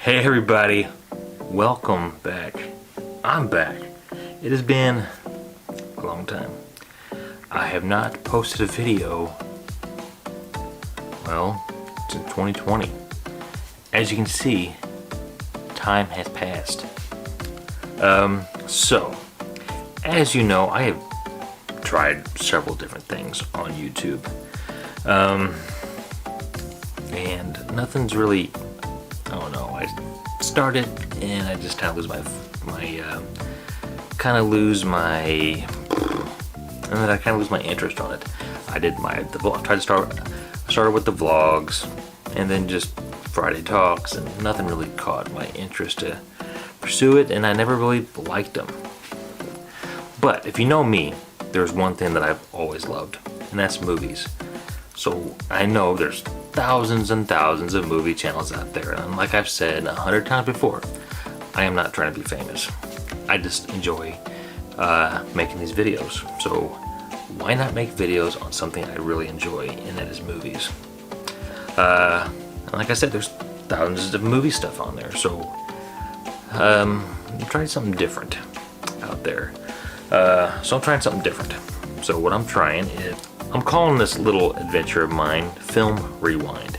Hey everybody, welcome back. I'm back. It has been a long time. I have not posted a video, well, since 2020. As you can see, time has passed. So, as you know, I have tried several different things on YouTube. And nothing's really, I don't know, I started and I just kind of lose my interest on it. I did the vlog, started with the vlogs, and then just Friday talks, and nothing really caught my interest to pursue it, and I never really liked them. But if you know me, there's one thing that I've always loved, and that's movies. So I know there's thousands and thousands of movie channels out there, and like I've said 100 times before, I am not trying to be famous. I just enjoy making these videos. So why not make videos on something I really enjoy, and that is movies. And like I said, there's thousands of movie stuff on there, so I'm trying something different out there. So I'm trying something different. So what I'm trying is, I'm calling this little adventure of mine Film Rewind.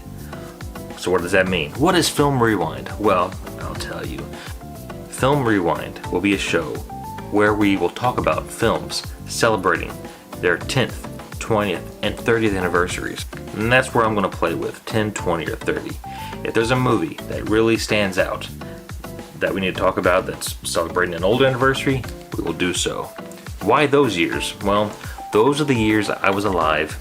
So what does that mean? What is Film Rewind? Well, I'll tell you. Film Rewind will be a show where we will talk about films celebrating their 10th, 20th, and 30th anniversaries. And that's where I'm going to play with 10, 20, or 30. If there's a movie that really stands out that we need to talk about that's celebrating an old anniversary, we will do so. Why those years? Well, those are the years I was alive.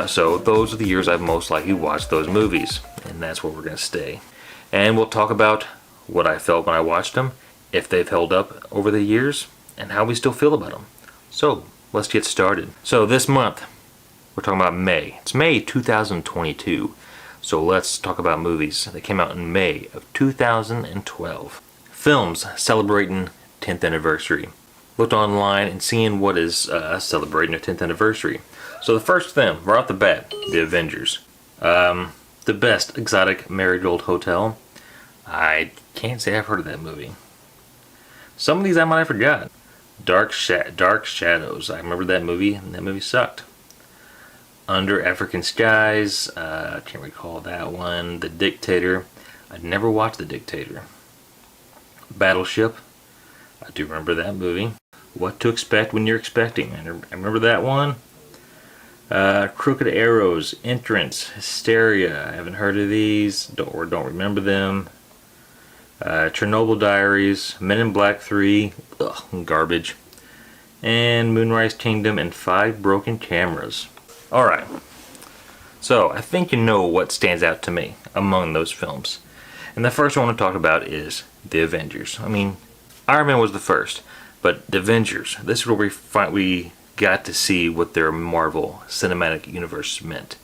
So those are the years I've most likely watched those movies. And that's where we're going to stay. And we'll talk about what I felt when I watched them, if they've held up over the years, and how we still feel about them. So let's get started. So this month, we're talking about May. It's May 2022. So let's talk about movies that came out in May of 2012. Films celebrating 10th anniversary. Looked online and seeing what is celebrating their 10th anniversary. So the first thing, right off the bat, The Avengers. The best exotic marigold hotel. I can't say I've heard of that movie. Some of these I might have forgot. Dark Shadows. I remember that movie, and that movie sucked. Under African Skies. I can't recall that one. The Dictator. I'd never watched The Dictator. Battleship. I do remember that movie. What to Expect When You're Expecting. I remember that one. Crooked Arrows, Entrance, Hysteria. I haven't heard of these, don't remember them. Chernobyl Diaries, Men in Black 3, garbage. And Moonrise Kingdom and 5 Broken Cameras. Alright, so I think you know what stands out to me among those films. And the first one I want to talk about is The Avengers. I mean, Iron Man was the first, but The Avengers, this is where we got to see what their Marvel Cinematic Universe meant.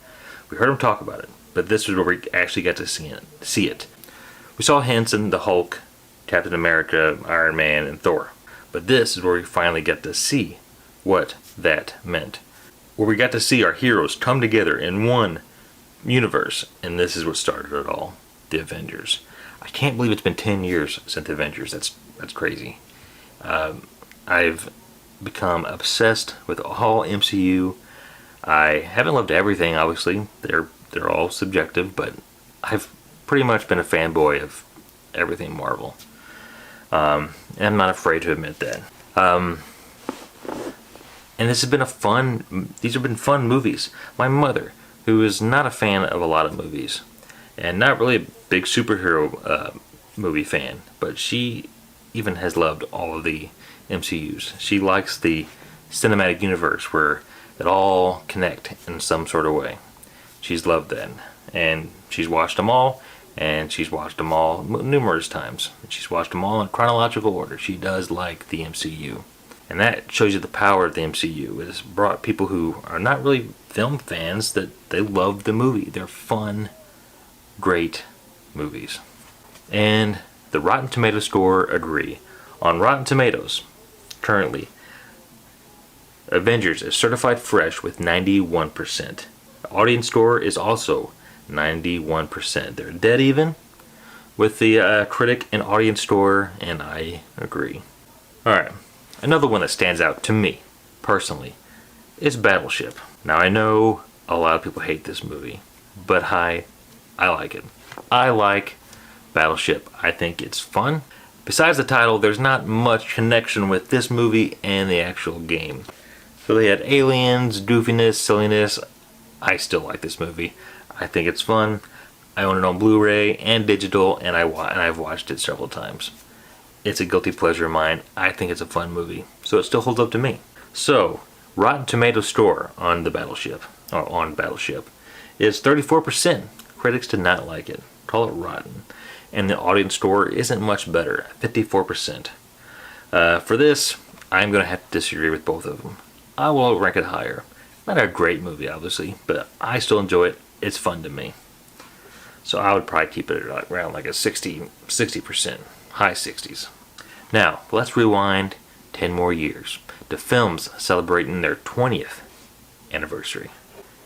We heard them talk about it, but this is where we actually got to see it. We saw hints in the Hulk, Captain America, Iron Man, and Thor. But this is where we finally got to see what that meant. Where we got to see our heroes come together in one universe, and this is what started it all. The Avengers. I can't believe it's been 10 years since The Avengers. That's crazy. I've become obsessed with all MCU. I haven't loved everything, obviously. They're all subjective, but I've pretty much been a fanboy of everything Marvel. And I'm not afraid to admit that. And these have been fun movies. My mother, who is not a fan of a lot of movies, and not really a big superhero movie fan, but she even has loved all of the MCUs. She likes the cinematic universe where it all connect in some sort of way. She's loved that, and she's watched them all, and she's watched them all numerous times. She's watched them all in chronological order. She does like the MCU, and that shows you the power of the MCU. It has brought people who are not really film fans that they love the movie. They're fun, great movies. And the Rotten Tomatoes score agree. On Rotten Tomatoes, currently, Avengers is certified fresh with 91%. The audience score is also 91%. They're dead even, with the critic and audience score, and I agree. Alright, another one that stands out to me, personally, is Battleship. Now I know a lot of people hate this movie, but I like it. I like Battleship. I think it's fun. Besides the title, there's not much connection with this movie and the actual game. So they had aliens, goofiness, silliness. I still like this movie. I think it's fun. I own it on Blu-ray and digital, and I've watched it several times. It's a guilty pleasure of mine. I think it's a fun movie, so it still holds up to me. So, Rotten Tomatoes score on Battleship is 34%. Critics did not like it. Call it rotten. And the audience score isn't much better, 54%. For this, I'm going to have to disagree with both of them. I will rank it higher. Not a great movie, obviously, but I still enjoy it. It's fun to me. So I would probably keep it around like a 60%, high 60s. Now, let's rewind 10 more years. The films celebrating their 20th anniversary.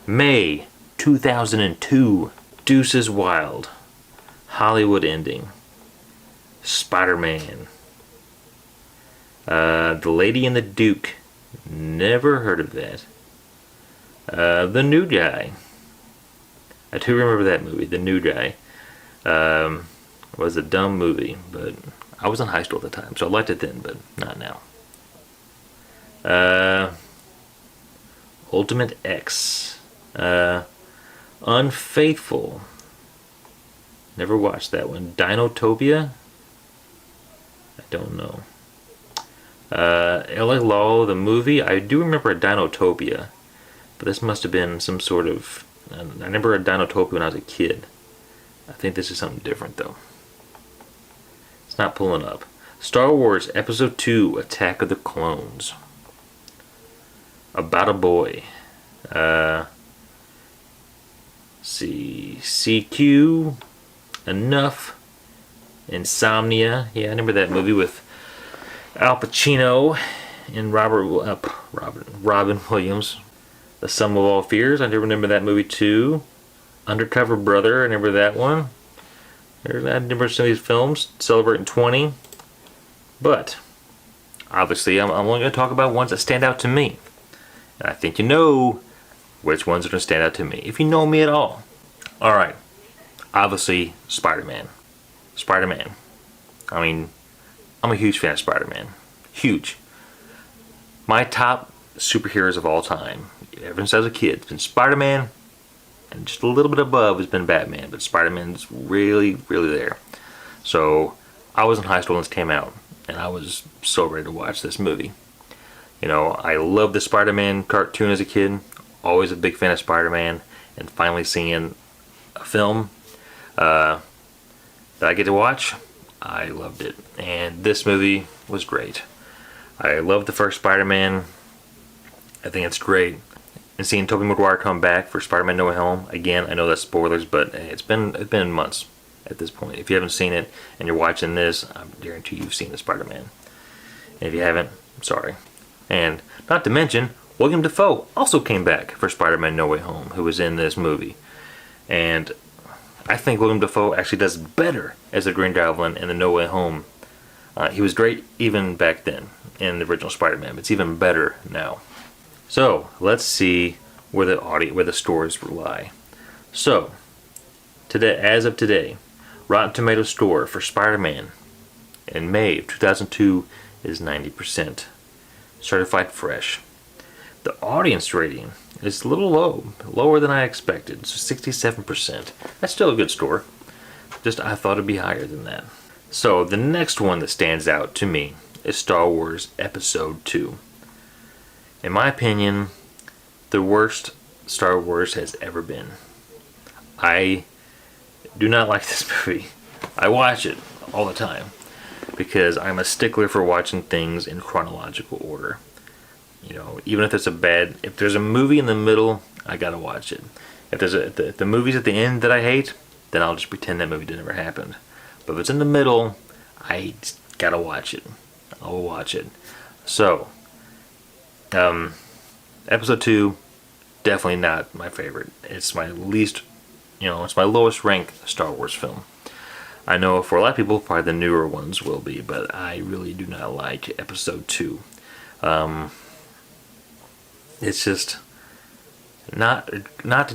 May 2002, Deuces Wild, Hollywood Ending, Spider-Man, The Lady and the Duke, never heard of that, The New Guy, I do remember that movie, The New Guy, was a dumb movie, but I was in high school at the time, so I liked it then, but not now. Ultimate X, Unfaithful, never watched that one. Dinotopia, I don't know. LA Law, the movie, I do remember a Dinotopia, but this must have been some sort of, I remember a Dinotopia when I was a kid. I think this is something different though. It's not pulling up. Star Wars Episode 2, Attack of the Clones. About a Boy. CQ, Enough, Insomnia. Yeah, I remember that movie with Al Pacino and Robin Williams. The Sum of All Fears, I do remember that movie too. Undercover Brother, I remember that one. I remember some of these films celebrating 20. But obviously I'm only going to talk about ones that stand out to me. And I think you know which ones are going to stand out to me, if you know me at all. Alright, obviously Spider-Man. I mean, I'm a huge fan of Spider-Man. Huge. My top superheroes of all time, ever since I was a kid, it's been Spider-Man, and just a little bit above has been Batman, but Spider-Man's really, really there. So, I was in high school when this came out, and I was so ready to watch this movie. You know, I loved the Spider-Man cartoon as a kid, always a big fan of Spider-Man, and finally seeing a film that I get to watch, I loved it. And this movie was great. I loved the first Spider-Man. I think it's great. And seeing Tobey Maguire come back for Spider-Man No Way Home, again, I know that's spoilers, but it's been months at this point. If you haven't seen it and you're watching this, I guarantee you've seen the Spider-Man. And if you haven't, I'm sorry. And not to mention, William Dafoe also came back for Spider-Man No Way Home, who was in this movie. And I think William Dafoe actually does better as the Green Goblin in the No Way Home. He was great even back then in the original Spider-Man, but it's even better now. So let's see where the scores lie. So today, as of today, Rotten Tomatoes score for Spider-Man in May of 2002 is 90%. Certified fresh. The audience rating is a little low, lower than I expected, so 67%. That's still a good score. Just I thought it'd be higher than that. So the next one that stands out to me is Star Wars Episode 2. In my opinion, the worst Star Wars has ever been. I do not like this movie. I watch it all the time because I'm a stickler for watching things in chronological order. You know, even if if there's a movie in the middle, I gotta watch it. If the movie's at the end that I hate, then I'll just pretend that movie never happened. But if it's in the middle, I just gotta watch it. I'll watch it. So, Episode 2, definitely not my favorite. It's my least, it's my lowest ranked Star Wars film. I know for a lot of people, probably the newer ones will be, but I really do not like episode 2. It's just not not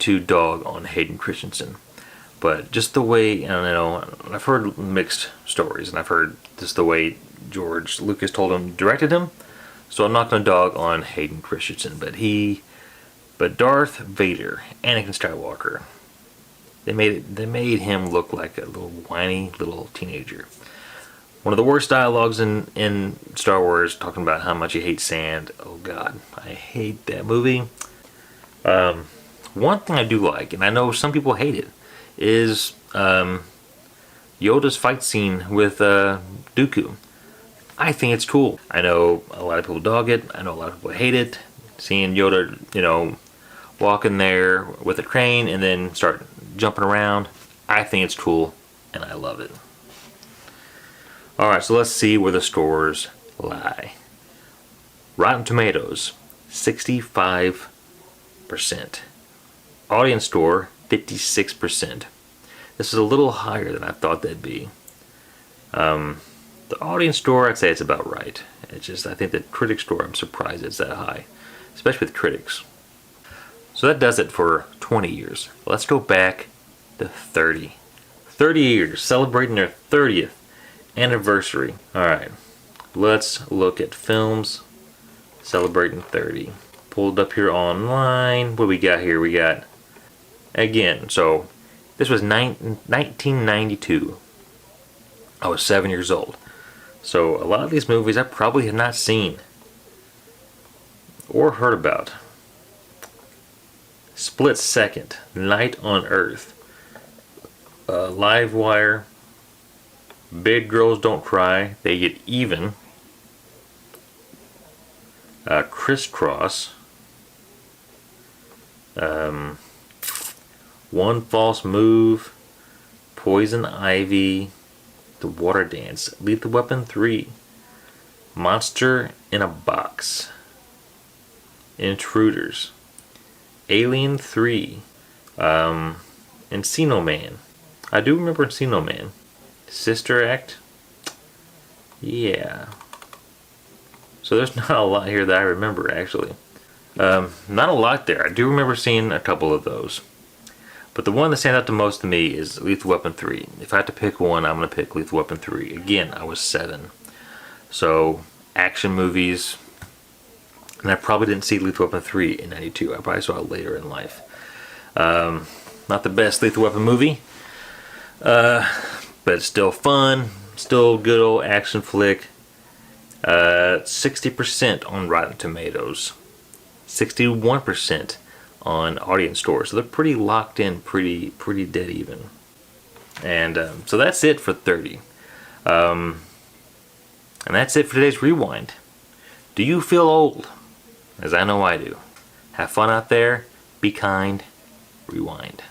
to dog on Hayden Christensen, but just the way, and I know I've heard mixed stories, and I've heard just the way George Lucas told him, directed him. So I'm not going to dog on Hayden Christensen, but Darth Vader, Anakin Skywalker, they made him look like a little whiny little teenager. One of the worst dialogues in Star Wars, talking about how much he hates sand. Oh God, I hate that movie. One thing I do like, and I know some people hate it, is Yoda's fight scene with Dooku. I think it's cool. I know a lot of people dog it. I know a lot of people hate it. Seeing Yoda, walk in there with a crane and then start jumping around. I think it's cool, and I love it. Alright, so let's see where the scores lie. Rotten Tomatoes, 65%. Audience score, 56%. This is a little higher than I thought that'd be. The audience score, I'd say it's about right. It's just, I think the critic score, I'm surprised it's that high, especially with critics. So that does it for 20 years. Let's go back to 30. 30 years, celebrating their 30th anniversary. Alright, let's look at films celebrating 30. Pulled up here online. What we got here? We got, again, so this was 1992. I was 7 years old. So a lot of these movies I probably have not seen or heard about. Split Second, Night on Earth, Live Wire, Big Girls Don't Cry, They Get Even, Crisscross, One False Move, Poison Ivy, The Water Dance, Lethal Weapon 3, Monster in a Box, Intruders, Alien 3, Encino Man. I do remember Encino Man. Sister Act. Yeah. So there's not a lot here that I remember, actually. Not a lot there. I do remember seeing a couple of those. But the one that stands out the most to me is Lethal Weapon 3. If I had to pick one, I'm going to pick Lethal Weapon 3. Again, I was 7. So, action movies. And I probably didn't see Lethal Weapon 3 in 92. I probably saw it later in life. Not the best Lethal Weapon movie. But it's still fun. Still good old action flick. 60% on Rotten Tomatoes. 61% on audience score. So they're pretty locked in, pretty dead even. And so that's it for 30. And that's it for today's Rewind. Do you feel old? As I know I do. Have fun out there. Be kind. Rewind.